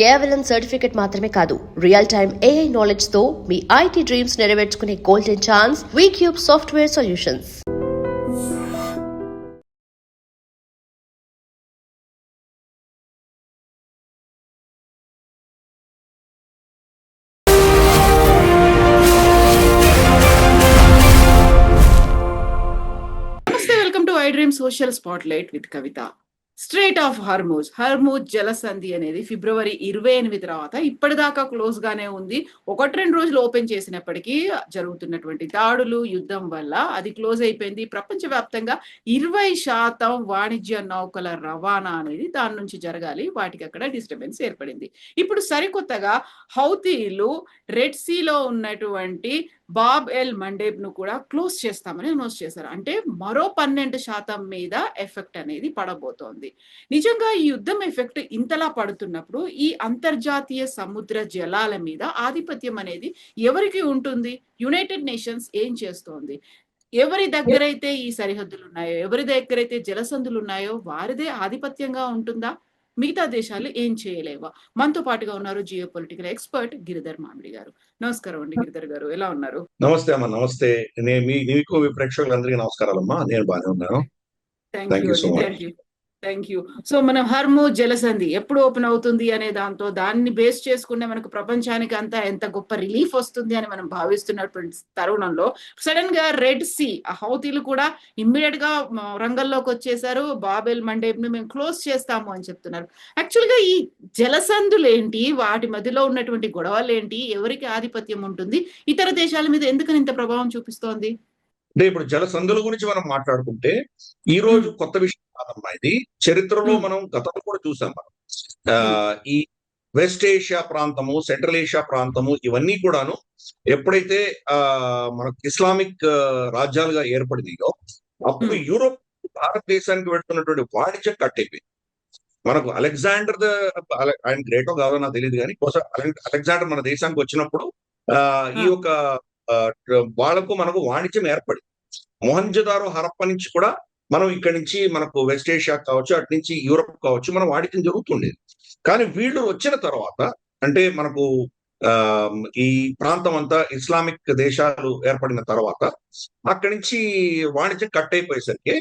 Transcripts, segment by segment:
కేవలం సర్టిఫికెట్ మాత్రమే కాదు, రియల్ టైమ్ AI నాలెడ్జ్ తో మీ IT డ్రీమ్స్ నెరవేర్చుకునే golden chance Vcube software solutions. నమస్తే, welcome to iDream social spotlight with Kavitha. Strait of Hormuz జలసంధి అనేది ఫిబ్రవరి 28 తర్వాత ఇప్పటిదాకా క్లోజ్ గానే ఉంది. 1-2 రోజులు ఓపెన్ చేసినప్పటికీ జరుగుతున్నటువంటి దాడులు, యుద్ధం వల్ల అది క్లోజ్ అయిపోయింది. ప్రపంచవ్యాప్తంగా 20% వాణిజ్య నౌకల రవాణా అనేది దాని నుంచి జరగాలి, వాటికి అక్కడ డిస్టర్బెన్స్ ఏర్పడింది. ఇప్పుడు సరికొత్తగా హౌతీలు రెడ్ సీలో ఉన్నటువంటి బాబ్ ఎల్ మండేబ్ ను కూడా క్లోజ్ చేస్తామని అనౌన్స్ చేశారు. అంటే మరో 12% మీద ఎఫెక్ట్ అనేది పడబోతోంది. నిజంగా ఈ యుద్ధం ఎఫెక్ట్ ఇంతలా పడుతున్నప్పుడు ఈ అంతర్జాతీయ సముద్ర జలాల మీద ఆధిపత్యం అనేది ఎవరికి ఉంటుంది? యునైటెడ్ నేషన్స్ ఏం చేస్తోంది? ఎవరి దగ్గరైతే ఈ సరిహద్దులు ఉన్నాయో, ఎవరి దగ్గరైతే జలసంధులు ఉన్నాయో వారిదే ఆధిపత్యంగా ఉంటుందా? మిగతా దేశాలు ఏం చేయలేవా? మనతో పాటుగా ఉన్నారు జియో పొలిటికల్ ఎక్స్పర్ట్ గిరిధర్ మామిడి గారు. నమస్కారం అండి గిరిధర్ గారు, ఎలా ఉన్నారు? నమస్తే అమ్మా. నమస్తే. మీకు మీ ప్రేక్షకులందరికీ నమస్కారాలమ్మా. నేను బాగానే ఉన్నాను. Thank you. సో మనం హర్మూజ్ జలసంధి ఎప్పుడు ఓపెన్ అవుతుంది అనే దాన్ని బేస్ చేసుకుంటే మనకు ప్రపంచానికి అంతా ఎంత గొప్ప రిలీఫ్ వస్తుంది అని మనం భావిస్తున్నటువంటి తరుణంలో సడన్ గా రెడ్ సీ హౌతీలు కూడా ఇమ్మీడియట్ గా రంగంలోకి వచ్చేసారు. బాబెల్ మండేబ్ ని మేము క్లోజ్ చేస్తాము అని చెప్తున్నారు. యాక్చువల్ గా ఈ జలసంధులు ఏంటి, వాటి మధ్యలో ఉన్నటువంటి గొడవలు ఏంటి, ఎవరికి ఆధిపత్యం ఉంటుంది, ఇతర దేశాల మీద ఎందుకని ఇంత ప్రభావం చూపిస్తోంది? అంటే ఇప్పుడు జలసంధుల గురించి మనం మాట్లాడుకుంటే ఈ రోజు కొత్త విషయం కాదమ్మా. ఇది చరిత్రలో మనం గతంలో కూడా చూసాం. మనం ఈ వెస్ట్ ఏషియా ప్రాంతము, సెంట్రల్ ఏషియా ప్రాంతము, ఇవన్నీ కూడాను ఎప్పుడైతే మనకు ఇస్లామిక్ రాజ్యాలుగా ఏర్పడినాయో అప్పుడు యూరోప్ భారతదేశానికి పెడుతున్నటువంటి వాణిజ్యం కట్ అయిపోయింది. మనకు అలెగ్జాండర్ ఆయన గ్రేటో కాదో నాకు తెలియదు, కానీ అలెగ్జాండర్ మన దేశానికి వచ్చినప్పుడు ఈ యొక్క వాళ్లకు మనకు వాణిజ్యం ఏర్పడింది. మొహంజదారో హరప్ప నుంచి కూడా మనం ఇక్కడి నుంచి మనకు వెస్ట్ ఏషియా కావచ్చు, అటు నుంచి యూరోప్ కావచ్చు, మన వాణిజ్యం జరుగుతుండేది. కానీ వీళ్ళు వచ్చిన తర్వాత అంటే మనకు ఈ ప్రాంతం అంతా ఇస్లామిక్ దేశాలు ఏర్పడిన తర్వాత అక్కడి నుంచి వాణిజ్యం కట్ అయిపోయేసరికి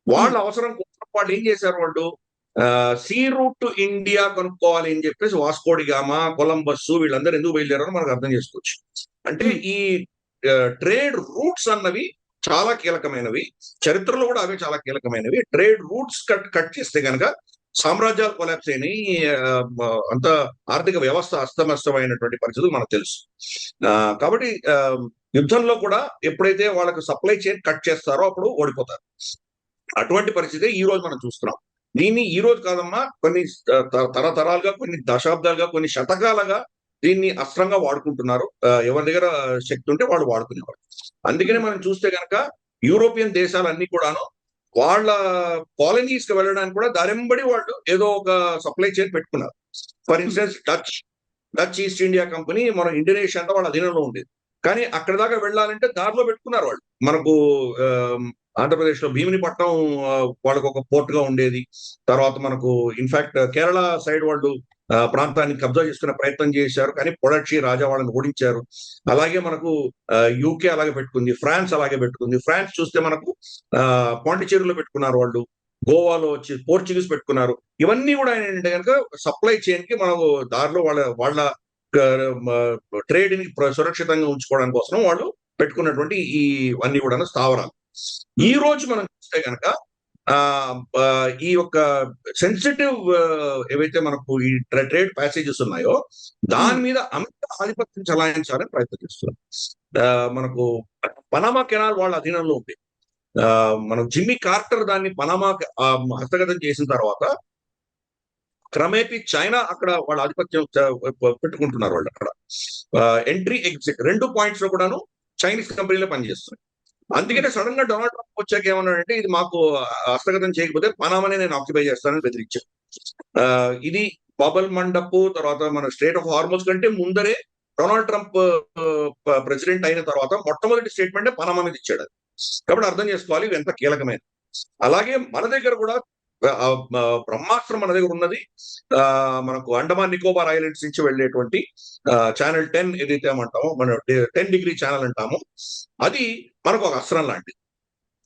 వాళ్ళ అవసరం కోసం వాళ్ళు ఏం చేశారు, వాళ్ళు సీ రూట్ టు ఇండియా కనుక్కోవాలి అని చెప్పేసి వాస్కోడిగామా, కొలంబస్ వీళ్ళందరూ ఎందుకు బయలుదేరారో మనకు అర్థం చేసుకోవచ్చు. అంటే ఈ ట్రేడ్ రూట్స్ అన్నవి చాలా కీలకమైనవి, చరిత్రలో కూడా అవే చాలా కీలకమైనవి. ట్రేడ్ రూట్స్ కట్ చేస్తే కనుక సామ్రాజ్యాలు కొలాప్స్ అయినాయి, అంత ఆర్థిక వ్యవస్థ అస్తమస్తమైనటువంటి పరిస్థితులు మనకు తెలుసు. కాబట్టి యుద్ధంలో కూడా ఎప్పుడైతే వాళ్ళకు సప్లై చైన్ కట్ చేస్తారో అప్పుడు ఓడిపోతారు. అటువంటి పరిస్థితి ఈ రోజు మనం చూస్తున్నాం. దీన్ని ఈ రోజు కాదమ్మా, కొన్ని తరతరాలుగా, కొన్ని దశాబ్దాలుగా, కొన్ని శతకాలుగా దీన్ని అస్త్రంగా వాడుకుంటున్నారు. ఎవరి దగ్గర శక్తి ఉంటే వాళ్ళు వాడుకునేవారు. అందుకనే మనం చూస్తే కనుక యూరోపియన్ దేశాలన్నీ కూడాను వాళ్ళ కాలనీస్ కి వెళ్ళడానికి కూడా దారింబడి వాళ్ళు ఏదో ఒక సప్లై చైన్ పెట్టుకున్నారు. For instance Dutch east India company మన ఇండోనేషియా అంతా వాళ్ళ అధీనంలో ఉండేది. కానీ అక్కడి దాకా వెళ్ళాలంటే దారిలో పెట్టుకున్నారు వాళ్ళు. మనకు ఆంధ్రప్రదేశ్ లో భీమినిపట్నం వాళ్ళకు ఒక పోర్ట్ గా ఉండేది. తర్వాత మనకు ఇన్ఫాక్ట్ కేరళ సైడ్ వాళ్ళు ప్రాంతాన్ని కబ్జా చేసుకునే ప్రయత్నం చేశారు, కానీ పొడక్షి రాజా వాళ్ళని ఓడించారు. అలాగే మనకు యూకే అలాగే పెట్టుకుంది, ఫ్రాన్స్ అలాగే పెట్టుకుంది. ఫ్రాన్స్ చూస్తే మనకు పాండిచేరిలో పెట్టుకున్నారు వాళ్ళు, గోవాలో వచ్చి పోర్చుగీస్ పెట్టుకున్నారు. ఇవన్నీ కూడా ఏంటంటే కనుక సప్లై చైన్ కి మనకు దారిలో వాళ్ళ ట్రేడ్ ని సురక్షితంగా ఉంచుకోవడానికి కోసం వాళ్ళు పెట్టుకున్నటువంటి ఇవన్నీ కూడా స్థావరాలు. ఈ రోజు మనం చూస్తే కనుక ఈ యొక్క సెన్సిటివ్ ఏవైతే మనకు ఈ ట్రేడ్ ప్యాసేజెస్ ఉన్నాయో దాని మీద అమెరికా ఆధిపత్యం చలాయించాలని ప్రయత్నం చేస్తున్నారు. మనకు పనామా కెనాల్ వాళ్ళ అధీనంలో ఉంది. మనకు జిమ్మీ కార్టర్ దాన్ని పనామా హస్తగతం చేసిన తర్వాత క్రమేపీ చైనా అక్కడ వాళ్ళ ఆధిపత్యం పెట్టుకుంటున్నారు. వాళ్ళు అక్కడ ఎంట్రీ ఎగ్జిట్ 2 పాయింట్స్ లో కూడాను చైనీస్ కంపెనీలో పనిచేస్తున్నాయి. అందుకనే సడన్ గా డొనాల్డ్ ట్రంప్ వచ్చాక ఏమన్నాడంటే, ఇది మాకు హస్తగతం చేయకపోతే పనామానే నేను ఆక్యుపై చేస్తానని బెదిరించాను. ఇది బాబల్ మండప్ తర్వాత మన స్ట్రేట్ ఆఫ్ హార్మోజ్ కంటే ముందరే డొనాల్డ్ ట్రంప్ ప్రెసిడెంట్ అయిన తర్వాత మొట్టమొదటి స్టేట్మెంటే పనామా మీద ఇచ్చాడు. కాబట్టి అర్థం చేసుకోవాలి ఇవి ఎంత కీలకమైన. అలాగే మన దగ్గర కూడా బ్రహ్మాస్త్రం మన దగ్గర ఉన్నది. మనకు అండమాన్ నికోబార్ ఐలాండ్స్ నుంచి వెళ్ళేటువంటి ఛానల్ 10 ఏదైతే అంటామో, మనం 10 డిగ్రీ ఛానల్ అంటామో, అది మనకు ఒక అస్త్రం లాంటిది.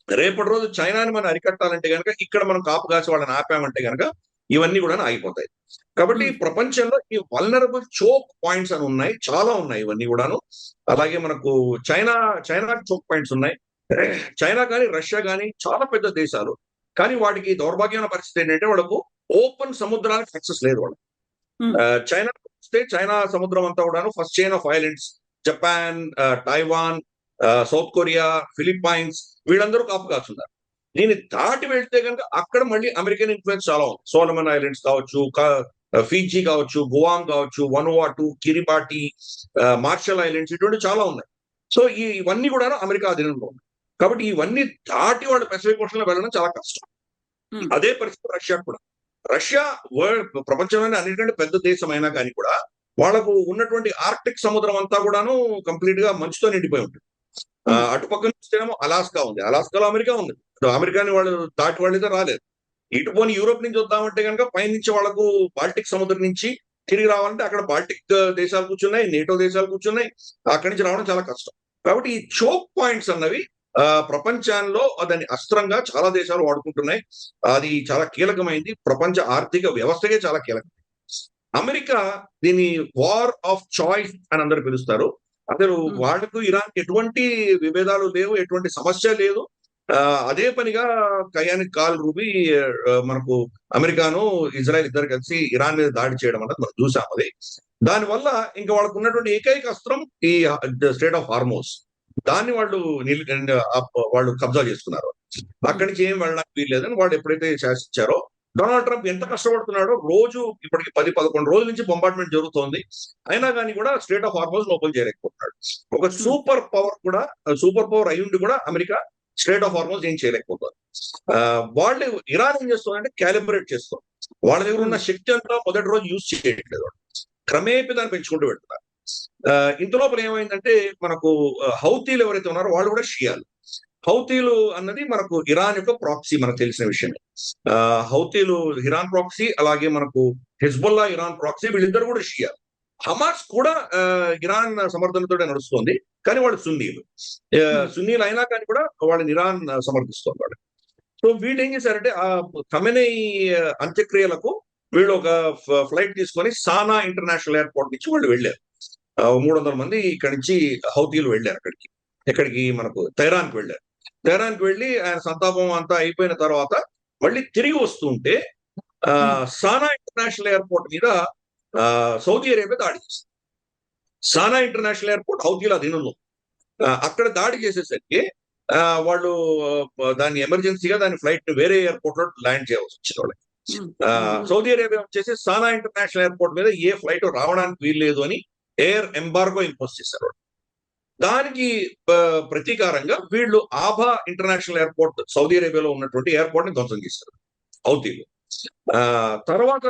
రేపటి రోజు చైనాని మనం అరికట్టాలంటే కనుక ఇక్కడ మనం కాపు కాసి వాళ్ళని ఆపామంటే కనుక ఇవన్నీ కూడా ఆగిపోతాయి. కాబట్టి ప్రపంచంలో ఈ వల్నరబుల్ చోక్ పాయింట్స్ అని ఉన్నాయి, చాలా ఉన్నాయి ఇవన్నీ కూడాను. అలాగే మనకు చైనా చోక్ పాయింట్స్ ఉన్నాయి. చైనా కానీ రష్యా కానీ చాలా పెద్ద దేశాలు, కానీ వాటికి దౌర్భాగ్యమైన పరిస్థితి ఏంటంటే వాళ్ళకు ఓపెన్ సముద్రానికి యాక్సెస్ లేదు. వాళ్ళు చైనా వస్తే చైనా సముద్రం అంతా కూడాను first chain of islands, Japan, Taiwan, south Korea, Philippines వీళ్ళందరూ కాపు కాస్తున్నారు. దీన్ని దాటి వెళ్తే కనుక అక్కడ మళ్ళీ అమెరికన్ ఇన్ఫ్లుయెన్స్ చాలా ఉంది. సోలమన్ ఐలాండ్స్ కావచ్చు, ఫీజీ కావచ్చు, గువామ్ కావచ్చు, వనువాటు, కిరిబాటి, మార్షల్ ఐలాండ్స్, ఇటువంటి చాలా ఉన్నాయి. సో ఇవన్నీ కూడా అమెరికా అధీనంలో ఉన్నాయి. కాబట్టి ఇవన్నీ దాటి వాళ్ళు పెసిఫిక్ ఓషన్ లో వెళ్ళడం చాలా కష్టం. అదే పరిస్థితి రష్యా కూడా. రష్యా ప్రపంచంలోనే అన్నిటికంటే పెద్ద దేశం అయినా కానీ కూడా వాళ్ళకు ఉన్నటువంటి ఆర్క్టిక్ సముద్రం అంతా కూడాను కంప్లీట్ గా మంచుతో నిండిపోయి ఉంటుంది. అటుపక్కన చూస్తేనేమో అలాస్కా ఉంది, అలాస్కాలో అమెరికా ఉంది. అమెరికాని వాళ్ళు దాటి వాళ్ళైతే రాలేదు. ఇటు పోని యూరోప్ నుంచి వద్దామంటే కనుక పైనుంచి వాళ్ళకు బాల్టిక్ సముద్రం నుంచి తిరిగి రావాలంటే అక్కడ బాల్టిక్ దేశాలు కూర్చున్నాయి, నేటో దేశాలు కూర్చున్నాయి, అక్కడి నుంచి రావడం చాలా కష్టం. కాబట్టి ఈ చోక్ పాయింట్స్ అన్నవి ప్రపంచంలో దాన్ని అస్త్రంగా చాలా దేశాలు వాడుకుంటున్నాయి. అది చాలా కీలకమైంది, ప్రపంచ ఆర్థిక వ్యవస్థకే చాలా కీలకమైంది. అమెరికా దీన్ని వార్ ఆఫ్ చాయిస్ అని అందరూ పిలుస్తారు. అసలు వాళ్ళకు ఇరాన్ ఎటువంటి విభేదాలు లేవు, ఎటువంటి సమస్య లేదు. అదే పనిగా కయానికి కాల్ రూబి మనకు అమెరికాను ఇజ్రాయెల్ ఇద్దరు కలిసి ఇరాన్ మీద దాడి చేయడం అన్నది మనం చూసాం. అది దానివల్ల ఇంకా వాళ్ళకు ఉన్నటువంటి ఏకైక అస్త్రం ఈ స్ట్రెయిట్ ఆఫ్ హార్మోస్, దాన్ని వాళ్ళు కబ్జా చేసుకున్నారు. అక్కడి నుంచి ఏం వెళ్ళడానికి వీల్లేదని వాళ్ళు ఎప్పుడైతే శాసించారో, డొనాల్డ్ ట్రంప్ ఎంత కష్టపడుతున్నాడో, రోజు ఇప్పటికి 10-11 రోజుల నుంచి బొంబార్డ్మెంట్ జరుగుతోంది, అయినా కానీ కూడా స్ట్రెయిట్ ఆఫ్ హార్మోస్ లోపల చేయలేకపోతున్నాడు. ఒక సూపర్ పవర్ అయ్యుండి కూడా అమెరికా స్ట్రెయిట్ ఆఫ్ హార్మోస్ ఏం చేయలేకపోతుంది. వాళ్ళు ఇరాన్ ఏం చేస్తుందంటే క్యాలిబ్రేట్ చేస్తారు. వాళ్ళ దగ్గర ఉన్న శక్తి అంతా మొదటి రోజు యూజ్ చేయట్లేదు, క్రమేపీ దాన్ని పెంచుకుంటూ పెడుతున్నారు. ఇంతలోపల ఏమైందంటే మనకు హౌతీలు ఎవరైతే ఉన్నారో వాళ్ళు కూడా షియాలు. హౌతీలు అన్నది మనకు ఇరాన్ యొక్క ప్రాక్సీ, మనకు తెలిసిన విషయం. హౌతీలు ఇరాన్ ప్రాక్సీ, అలాగే మనకు హెజ్బుల్లా ఇరాన్ ప్రాక్సీ, వీళ్ళిద్దరు కూడా షియాలు. హమాస్ కూడా ఇరాన్ సమర్థనతో నడుస్తుంది, కానీ వాళ్ళు సున్నీలు అయినా కానీ కూడా వాళ్ళని ఇరాన్ సమర్థిస్తుంది వాళ్ళు. సో వీళ్ళు ఏం చేశారంటే ఆ ఖమెనై అంత్యక్రియలకు వీళ్ళు ఒక ఫ్లైట్ తీసుకొని సానా ఇంటర్నేషనల్ ఎయిర్పోర్ట్ నుంచి వాళ్ళు వెళ్ళారు. 300 మంది ఇక్కడి నుంచి హౌతీలు వెళ్ళారు ఎక్కడికి మనకు తెహరాన్కి వెళ్ళారు. తెహరాన్కి వెళ్ళి ఆయన సంతాపం అంతా అయిపోయిన తర్వాత మళ్ళీ తిరిగి వస్తుంటే సానా ఇంటర్నేషనల్ ఎయిర్పోర్ట్ మీద సౌదీ అరేబియా దాడి చేసింది. సానా ఇంటర్నేషనల్ ఎయిర్పోర్ట్ హౌతీల అధీనంలో. అక్కడ దాడి చేసేసరికి వాళ్ళు దాన్ని ఎమర్జెన్సీగా దాని ఫ్లైట్ ని వేరే ఎయిర్పోర్ట్ లో ల్యాండ్ చేయవలసి వచ్చింది వాళ్ళకి. సౌదీ అరేబియా వచ్చేసి సానా ఇంటర్నేషనల్ ఎయిర్పోర్ట్ మీద ఏ ఫ్లైట్ రావడానికి వీల్లేదు అని ఎయిర్ ఎంబార్గో ఇంపోజ్ చేశారు. దానికి ప్రతీకారంగా వీళ్ళు ఆభా ఇంటర్నేషనల్ ఎయిర్పోర్ట్, సౌదీ అరేబియాలో ఉన్నటువంటి ఎయిర్పోర్ట్ ని ధ్వంసం చేశారు హౌతీలు. తర్వాత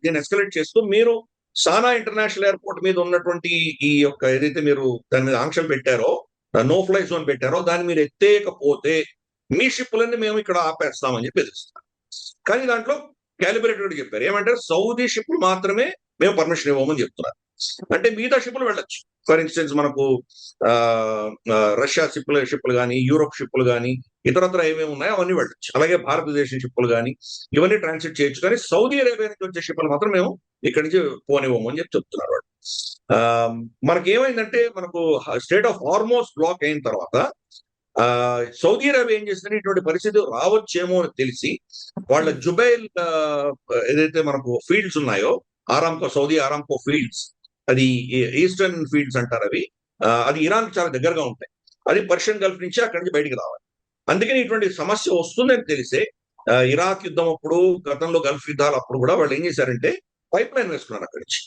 దీన్ని ఎస్కలేట్ చేస్తూ, మీరు సానా ఇంటర్నేషనల్ ఎయిర్పోర్ట్ మీద ఉన్నటువంటి ఈ యొక్క ఏదైతే మీరు దాని మీద ఆంక్షలు పెట్టారో, నో ఫ్లై జోన్ పెట్టారో, దాన్ని మీరు ఎత్తేయకపోతే మీ షిప్లన్నీ మేము ఇక్కడ ఆపేస్తామని చెప్పి ఎదురుస్తున్నారు. కానీ దాంట్లో క్యాలిబ్రేటెడ్ చెప్పారు, ఏమంటే సౌదీ షిప్లు మాత్రమే మేము పర్మిషన్ ఇవ్వమని చెప్తున్నారు. అంటే మిగతా షిప్లు వెళ్ళొచ్చు. ఫర్ ఇన్స్టెన్స్ మనకు రష్యా షిప్లు కానీ, యూరోప్ షిప్లు కానీ, ఇతరత్ర ఏమేమి ఉన్నాయో అవన్నీ వెళ్ళొచ్చు. అలాగే భారతదేశం షిప్లు కానీ ఇవన్నీ ట్రాన్సిట్ చేయొచ్చు. కానీ సౌదీ అరేబియా నుంచి వచ్చే షిప్లు మాత్రం మేము ఇక్కడి నుంచి పోనివ్వము అని చెప్పి చెప్తున్నారు వాళ్ళు. మనకి ఏమైందంటే, మనకు స్ట్రెయిట్ ఆఫ్ హార్మోస్ బ్లాక్ అయిన తర్వాత సౌదీ అరేబియా ఏం చేసిందంటే, ఇటువంటి పరిస్థితి రావచ్చేమో అని తెలిసి వాళ్ళ జుబైల్ ఏదైతే మనకు ఫీల్డ్స్ ఉన్నాయో, సౌదీ ఆరాంకో ఫీల్డ్స్, అది ఈస్టర్న్ ఫీల్డ్స్ అంటారు అవి. అది ఇరాన్ చాలా దగ్గరగా ఉంటాయి. అది పర్షియన్ గల్ఫ్ నుంచి అక్కడి నుంచి బయటికి రావాలి. అందుకని ఇటువంటి సమస్య వస్తుందని తెలిసే ఇరాక్ యుద్ధం అప్పుడు, గతంలో గల్ఫ్ యుద్ధాలు అప్పుడు కూడా వాళ్ళు ఏం చేశారంటే పైప్ లైన్ వేసుకున్నారు. అక్కడి నుంచి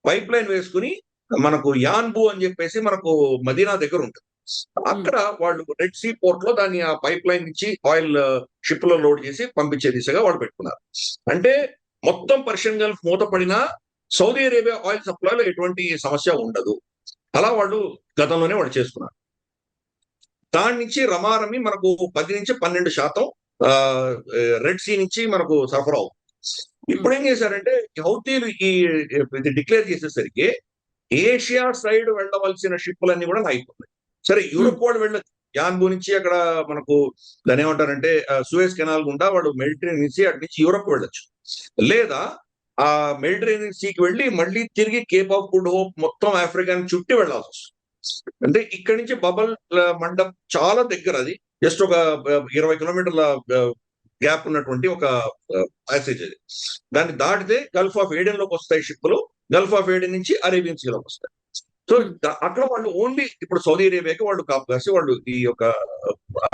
పైప్ లైన్ వేసుకుని మనకు యాన్బు అని చెప్పేసి మనకు మదీనా దగ్గర ఉంటుంది, అక్కడ వాళ్ళు రెడ్ సీ పోర్ట్ లో దాన్ని ఆ పైప్ లైన్ నుంచి ఆయిల్ షిప్ లో లోడ్ చేసి పంపించే దిశగా వాళ్ళు పెట్టుకున్నారు. అంటే మొత్తం పర్షియన్ గల్ఫ్ మూతపడినా సౌదీ అరేబియా ఆయిల్ సప్లైలో ఎటువంటి సమస్య ఉండదు. అలా వాళ్ళు గతంలోనే వాళ్ళు చేసుకున్నారు. దాని నుంచి రమారమి మనకు 10 నుంచి 12% రెడ్ సీ నుంచి మనకు సరఫరా అవుతుంది. ఇప్పుడు ఏం చేశారంటే హౌతీలు ఇది డిక్లేర్ చేసేసరికి ఏషియా సైడ్ వెళ్ళవలసిన షిప్పులన్నీ కూడా అయిపోతున్నాయి. సరే యూరోప్ వాళ్ళు వెళ్ళొచ్చు, యాన్బు నుంచి అక్కడ మనకు దాని ఏమంటారంటే సూయజ్ కెనాల్ గుండా వాళ్ళు మెడిటరేనియన్ నుంచి అటు నుంచి యూరోప్ వెళ్ళొచ్చు, లేదా ఆ మెడిటరేనియన్ సీకి వెళ్ళి మళ్ళీ తిరిగి కేప్ ఆఫ్ గుడ్ హోప్ మొత్తం ఆఫ్రికాని చుట్టి వెళ్ళాల్సి వస్తుంది. అంటే ఇక్కడి నుంచి బబల్ మండప్ చాలా దగ్గర, అది జస్ట్ ఒక 20 కిలోమీటర్ల గ్యాప్ ఉన్నటువంటి ఒక ప్యాసేజ్ అది. దాన్ని దాటితే గల్ఫ్ ఆఫ్ ఏడెన్ లోకి వస్తాయి షిప్లు, గల్ఫ్ ఆఫ్ ఏడెన్ నుంచి అరేబియన్ సీలోకి వస్తాయి. సో అక్కడ వాళ్ళు ఓన్లీ ఇప్పుడు సౌదీ అరేబియాకి వాళ్ళు కాపు కాసి వాళ్ళు ఈ యొక్క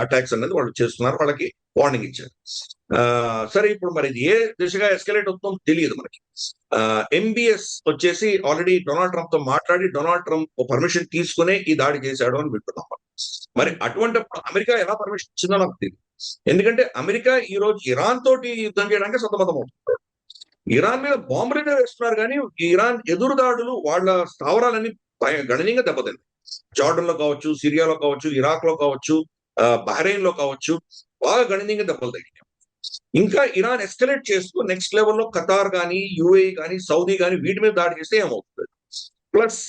అటాక్స్ అనేది వాళ్ళు చేస్తున్నారు, వాళ్ళకి వార్నింగ్ ఇచ్చారు. సరే ఇప్పుడు మరి ఇది ఏ దిశగా ఎస్కలేట్ అవుతుందో తెలియదు మనకి. ఎంబీఎస్ వచ్చేసి ఆల్రెడీ డొనాల్డ్ ట్రంప్ తో మాట్లాడి డొనాల్డ్ ట్రంప్ పర్మిషన్ తీసుకునే ఈ దాడి చేశాడు అని వింటున్నాం. మరి అటువంటి అమెరికా ఎలా పర్మిషన్ ఇచ్చిందో నాకు తెలియదు. ఎందుకంటే అమెరికా ఈ రోజు ఇరాన్ తోటి యుద్ధం చేయడానికి సతమతం అవుతుంది. ఇరాన్ మీద బాంబులు వేస్తున్నారు, కానీ ఇరాన్ ఎదురుదాడులు వాళ్ళ స్థావరాలన్నీ గణనీయంగా దెబ్బతింది. జార్డన్ లో కావచ్చు, సిరియాలో కావచ్చు, ఇరాక్ లో కావచ్చు, బహ్రెయిన్ లో కావచ్చు, బాగా గణనీయంగా దెబ్బలు తగ్గినాయి. ఇంకా ఇరాన్ ఎస్కలేట్ చేస్తూ నెక్స్ట్ లెవెల్లో ఖతార్ కానీ, యుఏఈ కానీ, సౌదీ కానీ వీటి మీద దాడి చేస్తే ఏమవుతుంది. ప్లస్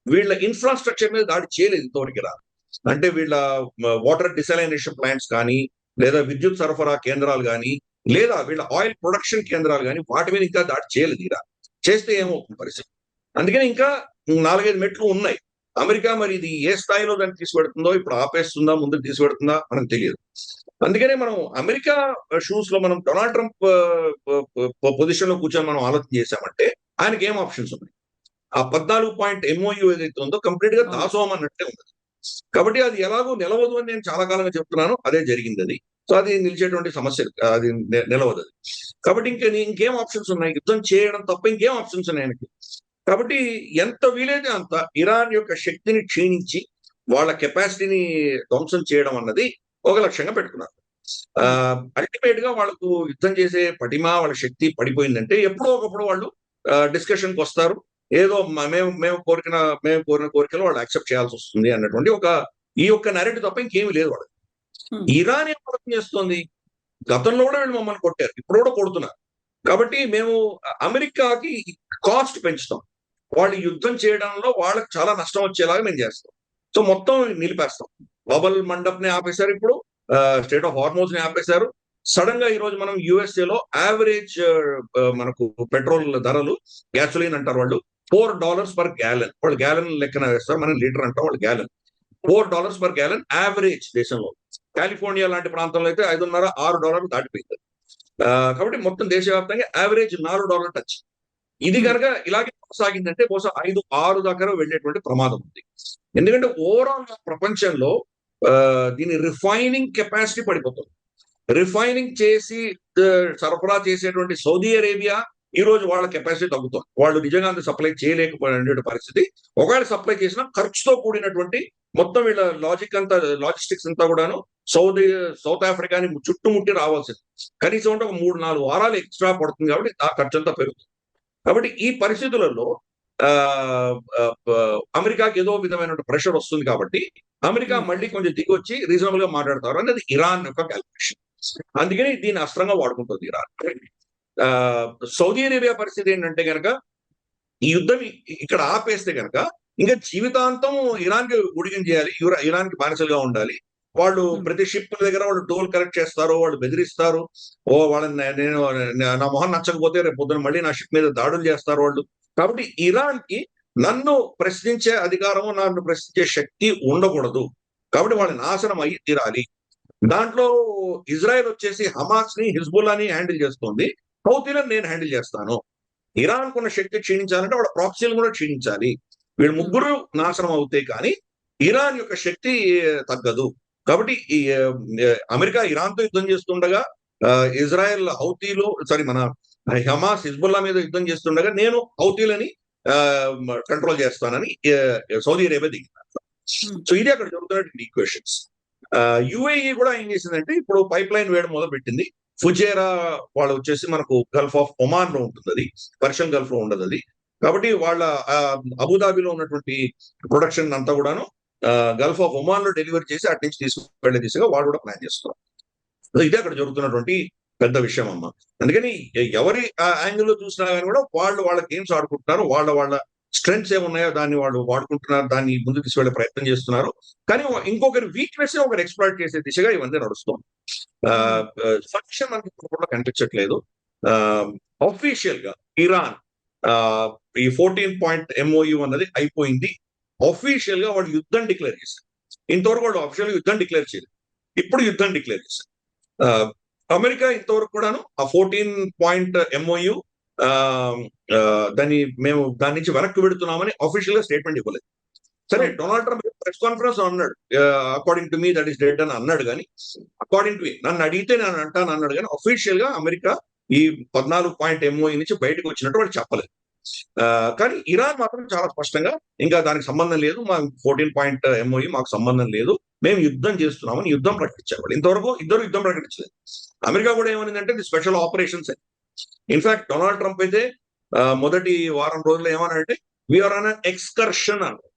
వీళ్ళ ఇన్ఫ్రాస్ట్రక్చర్ మీద దాడి చేయలేదు ఇంతవరకు ఇరాన్. అంటే వీళ్ళ వాటర్ డిసలైనేషన్ ప్లాంట్స్ కానీ, లేదా విద్యుత్ సరఫరా కేంద్రాలు కానీ, లేదా వీళ్ళ ఆయిల్ ప్రొడక్షన్ కేంద్రాలు కానీ వాటి మీద ఇంకా దాడి చేయలేదు ఇరాన్. చేస్తే ఏమవుతుంది పరిస్థితి. అందుకని ఇంకా 4-5 మెట్లు ఉన్నాయి. అమెరికా మరి ఇది ఏ స్థాయిలో దాన్ని తీసుకెడుతుందో, ఇప్పుడు ఆపేస్తుందా, ముందుకు తీసుకెడుతుందా మనకు తెలియదు. అందుకనే మనం అమెరికా షూస్ లో మనం డొనాల్డ్ ట్రంప్ పొజిషన్ లో కూర్చొని మనం ఆలోచన చేశామంటే ఆయనకి ఏం ఆప్షన్స్ ఉన్నాయి. ఆ 14 పాయింట్ ఎంఓయూ ఏదైతే ఉందో కంప్లీట్ గా దాసోహం అన్నట్టే ఉంది. కాబట్టి అది ఎలాగో నిలవదు అని నేను చాలా కాలంగా చెప్తున్నాను. అదే జరిగింది అది. సో అది నిలిచేటువంటి సమస్య, అది నిలవదు అది. కాబట్టి ఇంకేం ఆప్షన్స్ ఉన్నాయి, యుద్ధం చేయడం తప్ప ఇంకేం ఆప్షన్స్ ఉన్నాయి ఆయనకి. కాబట్టి ఎంత వీలైతే అంత ఇరాన్ యొక్క శక్తిని క్షీణించి వాళ్ళ కెపాసిటీని ధ్వంసం చేయడం అన్నది ఒక లక్ష్యంగా పెట్టుకున్నారు. అల్టిమేట్ గా వాళ్ళకు యుద్ధం చేసే పటిమ, వాళ్ళ శక్తి పడిపోయిందంటే ఎప్పుడో ఒకప్పుడు వాళ్ళు డిస్కషన్కి వస్తారు. ఏదో మేము కోరిన కోరికలు వాళ్ళు యాక్సెప్ట్ చేయాల్సి వస్తుంది అన్నటువంటి ఈ యొక్క నెరేటివ్ తప్ప ఇంకేమీ లేదు వాళ్ళకి. ఇరాన్ ఏం ప్రయత్నం చేస్తుంది, గతంలో కూడా వీళ్ళు మమ్మల్ని కొట్టారు, ఇప్పుడు కూడా కొడుతున్నారు. కాబట్టి మేము అమెరికాకి కాస్ట్ పెంచుతాం, వాళ్ళు యుద్ధం చేయడంలో వాళ్ళకి చాలా నష్టం వచ్చేలాగా మేము చేస్తాం. సో మొత్తం నిలిపేస్తాం. బబల్ మండప్ ని ఆపేశారు, ఇప్పుడు స్టేట్ ఆఫ్ హార్మోజ్ ని ఆపేశారు. సడన్ గా ఈ రోజు మనం యుఎస్ఏ లో యావరేజ్ మనకు పెట్రోల్ ధరలు, గ్యాసోలిన్ అంటారు వాళ్ళు, $4 per gallon. వాళ్ళు గ్యాలన్ లెక్కన వేస్తారు, మనం లీటర్ అంటాం, వాళ్ళు గ్యాలన్. $4 per gallon యావరేజ్ దేశంలో. కాలిఫోర్నియా లాంటి ప్రాంతంలో అయితే $5.5-6 దాటిపోయింది. కాబట్టి మొత్తం దేశవ్యాప్తంగా యావరేజ్ $4 టచ్. ఇది కనుక ఇలాగే కొనసాగిందంటే బహుశా 5-6 దాకా వెళ్ళేటువంటి ప్రమాదం ఉంది. ఎందుకంటే ఓవరాల్ ప్రపంచంలో దీని రిఫైనింగ్ కెపాసిటీ పడిపోతుంది. రిఫైనింగ్ చేసి సరఫరా చేసేటువంటి సౌదీ అరేబియా ఈ రోజు వాళ్ళ కెపాసిటీ తగ్గుతుంది. వాళ్ళు నిజంగా అంత సప్లై చేయలేకపోయిన పరిస్థితి. ఒకవేళ సప్లై చేసినా ఖర్చుతో కూడినటువంటి మొత్తం వీళ్ళ లాజిస్టిక్స్ అంతా కూడాను సౌత్ ఆఫ్రికాని చుట్టుముట్టి రావాల్సింది. కనీసం అంటే ఒక 3-4 వారాలు ఎక్స్ట్రా పడుతుంది, కాబట్టి ఆ ఖర్చు అంతా పెరుగుతుంది. కాబట్టి ఈ పరిస్థితులలో అమెరికాకి ఏదో విధమైన ప్రెషర్ వస్తుంది. కాబట్టి అమెరికా మళ్ళీ కొంచెం దిగొచ్చి రీజనబుల్ గా మాట్లాడతారు అనేది ఇరాన్ యొక్క క్యాల్కులేషన్. అందుకని దీన్ని అస్త్రంగా వాడుకుంటుంది ఇరాన్. సౌదీ అరేబియా పరిస్థితి ఏంటంటే కనుక ఈ యుద్ధం ఇక్కడ ఆపేస్తే కనుక ఇంకా జీవితాంతం ఇరాన్ కి గుడిగం చేయాలి, ఇరాన్ కి బానిసలుగా ఉండాలి. వాళ్ళు ప్రతి షిప్ దగ్గర వాళ్ళు టోల్ కలెక్ట్ చేస్తారు, వాళ్ళు బెదిరిస్తారు. వాళ్ళని నా మొహం నచ్చకపోతే రేపు పొద్దున మళ్ళీ నా షిప్ మీద దాడులు చేస్తారు వాళ్ళు. కాబట్టి ఇరాన్ కి నన్ను ప్రశ్నించే అధికారము, నన్ను ప్రశ్నించే శక్తి ఉండకూడదు. కాబట్టి వాళ్ళని నాశనం అయ్యి తీరాలి. దాంట్లో ఇజ్రాయెల్ వచ్చేసి హమాస్ ని, హిజ్బుల్లాని హ్యాండిల్ చేస్తుంది, హౌతీలను నేను హ్యాండిల్ చేస్తాను. ఇరాన్ కున్న శక్తి క్షీణించాలంటే వాళ్ళ ప్రాక్సీలు కూడా క్షీణించాలి. వీళ్ళు ముగ్గురు నాశనం అవుతాయి, కానీ ఇరాన్ యొక్క శక్తి తగ్గదు. కాబట్టి అమెరికా ఇరాన్ తో యుద్ధం చేస్తుండగా, ఇజ్రాయెల్ హౌతీలు మన హమాస్ హిజ్బుల్లా మీద యుద్ధం చేస్తుండగా నేను హౌతీలని కంట్రోల్ చేస్తానని సౌదీ అరేబియా దిగింది. సో ఇది అక్కడ జరుగుతున్నటువంటి ఈక్వేషన్స్. యుఏఈ కూడా ఏం చేసిందంటే ఇప్పుడు పైప్ లైన్ వేయడం మొదలు పెట్టింది. ఫుజేరా వాళ్ళు వచ్చేసి మనకు గల్ఫ్ ఆఫ్ ఒమాన్ లో ఉంటుంది, అది పర్షియన్ గల్ఫ్ లో ఉండదు అది. కాబట్టి వాళ్ళ అబుదాబిలో ఉన్నటువంటి ప్రొడక్షన్ అంతా కూడాను గల్ఫ్ ఆఫ్ ఒమాన్ లో డెలివరీ చేసి అటు నుంచి తీసుకువెళ్లే దిశగా వాళ్ళు కూడా ప్లాన్ చేస్తున్నారు. ఇదే అక్కడ జరుగుతున్నటువంటి పెద్ద విషయం అమ్మ. అందుకని ఎవరి యాంగిల్లో చూసినా కానీ కూడా వాళ్ళ గేమ్స్ ఆడుకుంటున్నారు, వాళ్ళ స్ట్రెంగ్స్ ఏమున్నాయో దాన్ని వాళ్ళు వాడుకుంటున్నారు, దాన్ని ముందుకు తీసుకెళ్లే ప్రయత్నం చేస్తున్నారు. కానీ ఇంకొకరి వీక్నెస్ ఒకరు ఎక్స్‌ప్లాయిట్ చేసే దిశగా ఇవన్నీ నడుస్తుంది. సొల్యూషన్ మనకి ఇప్పుడు కూడా కనిపించట్లేదు. అఫీషియల్ గా ఇరాన్ ఈ 14 పాయింట్ MOU అన్నది అయిపోయింది. అఫీషియల్ గా వాళ్ళు యుద్ధం డిక్లేర్ చేశారు. ఇంతవరకు వాళ్ళు అఫీషియల్ యుద్ధం డిక్లేర్ చేయలేదు, ఇప్పుడు యుద్ధం డిక్లేర్ చేశారు. అమెరికా ఇంతవరకు కూడాను ఆ 14 పాయింట్ MOU మేము దాని నుంచి వెనక్కి పెడుతున్నామని అఫీషియల్ గా స్టేట్మెంట్ ఇవ్వలేదు. సరే, డొనాల్డ్ ట్రంప్ ప్రెస్ కాన్ఫరెన్స్ అన్నాడు, according to me that is dead అని అన్నాడు. కానీ అకార్డింగ్ టు మీ నన్ను అడిగితే నేను అంటాను అన్నాడు. కానీ అఫీషియల్ గా అమెరికా ఈ 14 పాయింట్ MOU నుంచి బయటకు వచ్చినట్టు వాళ్ళు చెప్పలేదు. కానీ ఇరాన్ మాత్రం చాలా స్పష్టంగా ఇంకా దానికి సంబంధం లేదు, మా 14 పాయింట్ MOU మాకు సంబంధం లేదు, మేము యుద్ధం చేస్తున్నామని యుద్ధం ప్రకటించారు. వాళ్ళు ఇంతవరకు ఇద్దరు యుద్ధం ప్రకటించలేదు. అమెరికా కూడా ఏమనిందంటే ఇది స్పెషల్ ఆపరేషన్స్ అని. ఇన్ఫాక్ట్ డొనాల్డ్ ట్రంప్ అయితే మొదటి వారం రోజులు ఏమన్నాడంటే వీఆర్ ఆన్ ఎక్స్కర్షన్ అన్నారు.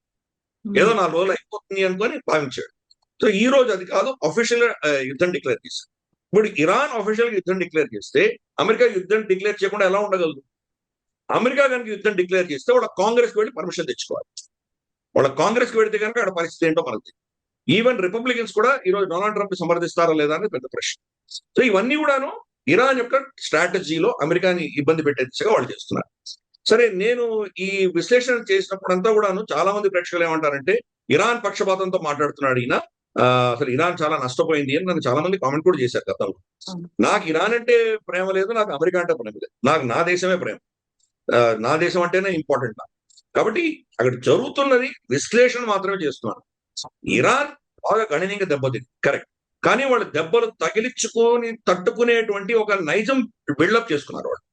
ఏదో 4 రోజులు అయిపోతుంది అనుకొని భావించాడు. సో ఈ రోజు అది కాదు, అఫీషియల్ యుద్ధం డిక్లేర్ చేశారు. ఇప్పుడు ఇరాన్ అఫీషియల్ గా యుద్ధం డిక్లేర్ చేస్తే అమెరికా యుద్ధం డిక్లేర్ చేయకుండా ఎలా ఉండగలదు? అమెరికా కనుక యుద్ధం డిక్లేర్ చేస్తే వాళ్ళ కాంగ్రెస్ కి వెళ్ళి పర్మిషన్ తెచ్చుకోవాలి. వాళ్ళ కాంగ్రెస్ కి వెళితే కనుక అక్కడ పరిస్థితి ఏంటో మనకు తెలియదు. ఈవెన్ రిపబ్లికన్స్ కూడా ఈ రోజు డొనాల్డ్ ట్రంప్ సమర్థిస్తారా లేదా అనేది పెద్ద ప్రశ్న. సో ఇవన్నీ కూడాను ఇరాన్ యొక్క స్ట్రాటజీలో అమెరికాని ఇబ్బంది పెట్టే దిశగా వాళ్ళు చేస్తున్నారు. సరే, నేను ఈ విశ్లేషణ చేసినప్పుడంతా కూడాను చాలా మంది ప్రేక్షకులు ఏమంటారంటే ఇరాన్ పక్షపాతంతో మాట్లాడుతున్నాడు ఈయన, అసలు ఇరాన్ చాలా నష్టపోయింది అని నన్ను చాలా మంది కామెంట్ కూడా చేశారు గతంలో. నాకు ఇరాన్ అంటే ప్రేమ లేదు, నాకు అమెరికా అంటే ప్రేమ లేదు, నాకు నా దేశమే ప్రేమ, నా దేశం అంటేనే ఇంపార్టెంట్ నాకు. కాబట్టి అక్కడ జరుగుతున్నది విశ్లేషణ మాత్రమే చేస్తున్నాను. ఇరాన్ బాగా గణనీయంగా దెబ్బతింది, కరెక్ట్. కానీ వాళ్ళు దెబ్బలు తగిలించుకొని తట్టుకునేటువంటి ఒక నైజం బిల్డప్ చేసుకున్నారు. వాళ్ళు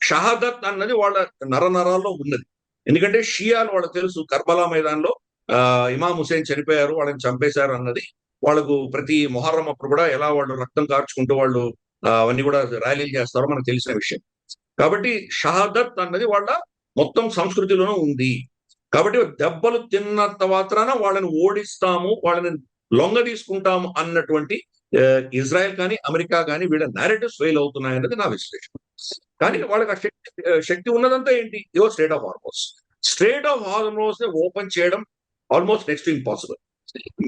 షహాదత్ అన్నది వాళ్ళ నరనరాల్లో ఉన్నది. ఎందుకంటే షియాలు వాళ్ళకి తెలుసు, కర్బలా మైదాన్లో ఇమాం హుసేన్ చనిపోయారు, వాళ్ళని చంపేశారు అన్నది వాళ్ళకు ప్రతి మొహర్రం అప్పుడు కూడా ఎలా వాళ్ళు రక్తం కార్చుకుంటూ వాళ్ళు అవన్నీ కూడా ర్యాలీలు చేస్తారో మనకు తెలిసిన విషయం. కాబట్టి షహాదత్ అన్నది వాళ్ళ మొత్తం సంస్కృతిలోనూ ఉంది. కాబట్టి దెబ్బలు తిన్నంత మాత్రాన వాళ్ళని ఓడిస్తాము, వాళ్ళని లొంగ తీసుకుంటాము అన్నటువంటి ఇజ్రాయెల్ కానీ అమెరికా కానీ వీళ్ళ నారేటివ్స్ ఫెయిల్ అవుతున్నాయన్నది నా విశ్లేషణ. కానీ వాళ్ళకి ఆ శక్తి ఉన్నదంతా ఏంటి? ఇవో straight of Hormuz. Straight of Hormuz open చేయడం ఆల్మోస్ట్ నెక్స్ట్ ఇంపాసిబుల్.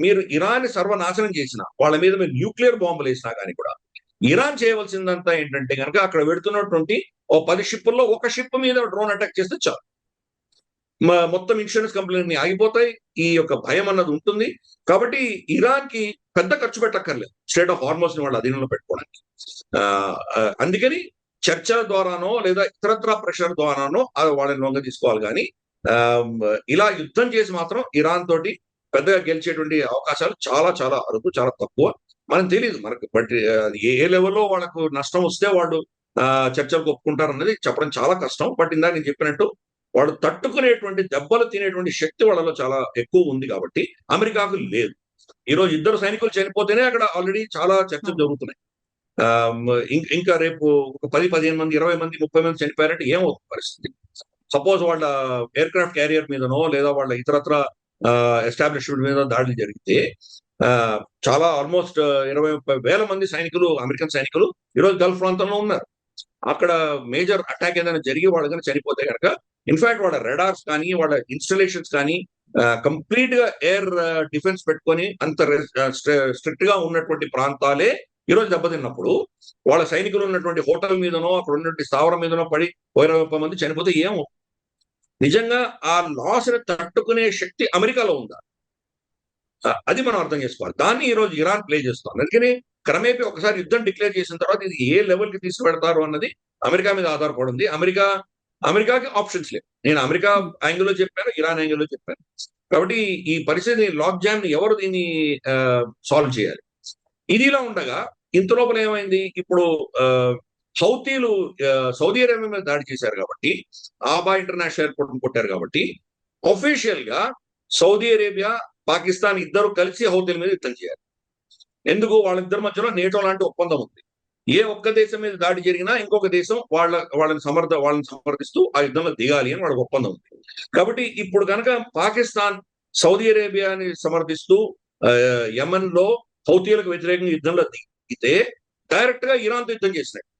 మీరు ఇరాన్ సర్వనాశనం చేసిన వాళ్ళ మీద మీరు న్యూక్లియర్ బాంబులు వేసినా కానీ కూడా ఇరాన్ చేయవలసిందంతా ఏంటంటే కనుక అక్కడ పెడుతున్నటువంటి 10 షిప్పుల్లో ఒక షిప్ మీద డ్రోన్ అటాక్ చేస్తే చాలు, మొత్తం ఇన్సూరెన్స్ కంపెనీని ఆగిపోతాయి. ఈ యొక్క భయం అన్నది ఉంటుంది. కాబట్టి ఇరాన్ కి పెద్ద ఖర్చు పెట్టక్కర్లేదు స్ట్రేట్ ఆఫ్ హార్మోస్ ని వాళ్ళ అధీనంలో పెట్టుకోవడానికి. అందుకని చర్చల ద్వారానో లేదా ఇతరత్ర ప్రెషర్ ద్వారానో వాళ్ళని లొంగ తీసుకోవాలి. కానీ ఇలా యుద్ధం చేసి మాత్రం ఇరాన్ తోటి పెద్దగా గెలిచేటువంటి అవకాశాలు చాలా చాలా అరుదు, చాలా తక్కువ. మనకు తెలియదు మనకు, బట్ ఏ లెవెల్లో వాళ్ళకు నష్టం వస్తే వాళ్ళు చర్చలకు ఒప్పుకుంటారు అన్నది చెప్పడం చాలా కష్టం. బట్ ఇందాక నేను చెప్పినట్టు వాళ్ళు తట్టుకునేటువంటి దెబ్బలు తినేటువంటి శక్తి వాళ్ళలో చాలా ఎక్కువ ఉంది. కాబట్టి అమెరికాకు లేదు. ఈరోజు 2 సైనికులు చనిపోతేనే అక్కడ ఆల్రెడీ చాలా చర్చలు జరుగుతున్నాయి. ఇంకా రేపు ఒక 10-15 మంది, 20 మంది, 30 మంది చనిపోయారంటే ఏమవుతుంది పరిస్థితి? సపోజ్ వాళ్ళ ఎయిర్ క్రాఫ్ట్ క్యారియర్ మీదనో లేదా వాళ్ళ ఇతరత్ర ఎస్టాబ్లిష్మెంట్ మీద దాడులు జరిగితే చాలా ఆల్మోస్ట్ 20-30 వేల మంది సైనికులు, అమెరికన్ సైనికులు ఈరోజు గల్ఫ్ ప్రాంతంలో ఉన్నారు. అక్కడ మేజర్ అటాక్ ఏదైనా జరిగి వాళ్ళు కనుక చనిపోతే కనుక ఇన్ఫాక్ట్ వాళ్ళ రెడార్స్ కానీ వాళ్ళ ఇన్స్టలేషన్స్ కానీ కంప్లీట్ గా ఎయిర్ డిఫెన్స్ పెట్టుకొని అంత స్ట్రిక్ట్ గా ఉన్నటువంటి ప్రాంతాలే ఈరోజు దెబ్బతిన్నప్పుడు వాళ్ళ సైనికులు ఉన్నటువంటి హోటల్ మీదనో అక్కడ ఉన్నటువంటి స్థావరం మీదనో పడి 20-30 మంది చనిపోతే ఏమో నిజంగా ఆ లాస్ ని తట్టుకునే శక్తి అమెరికాలో ఉందా? అది మనం అర్థం చేసుకోవాలి. దాన్ని ఈ రోజు ఇరాన్ ప్లే చేస్తుంది. అందుకని క్రమేపీ ఒకసారి యుద్ధం డిక్లేర్ చేసిన తర్వాత ఇది ఏ లెవెల్ కి తీసుకువెడతారు అన్నది అమెరికా మీద ఆధారపడి ఉంది. అమెరికాకి ఆప్షన్స్ లేవు. నేను అమెరికా యాంగిల్లో చెప్పాను, ఇరాన్ యాంగిల్లో చెప్పాను. కాబట్టి ఈ పరిస్థితి లాక్ జామ్ ని ఎవరు దీన్ని సాల్వ్ చేయాలి? ఇదిలా ఉండగా ఇంత లోపల ఏమైంది? ఇప్పుడు హౌతీలు సౌదీ అరేబియా మీద దాడి చేశారు కాబట్టి, ఆబా ఇంటర్నేషనల్ ఎయిర్పోర్ట్ కొట్టారు కాబట్టి అఫీషియల్ గా సౌదీ అరేబియా, పాకిస్తాన్ ఇద్దరు కలిసి హౌతీల మీద యుద్ధం చేయాలి. ఎందుకు? వాళ్ళిద్దరి మధ్యలో నేటో లాంటి ఒప్పందం ఉంది. ఏ ఒక్క దేశం మీద దాడి జరిగినా ఇంకొక దేశం వాళ్ళని సమర్థిస్తూ ఆ యుద్ధంలో దిగాలి అని వాళ్ళకి ఒప్పందం ఉంది. కాబట్టి ఇప్పుడు కనుక పాకిస్తాన్ సౌదీ అరేబియాని సమర్థిస్తూ యమన్ లో హౌతీలకు వ్యతిరేకంగా యుద్ధంలో దిగితే డైరెక్ట్ గా ఇరాన్ తో యుద్ధం చేసినట్టు.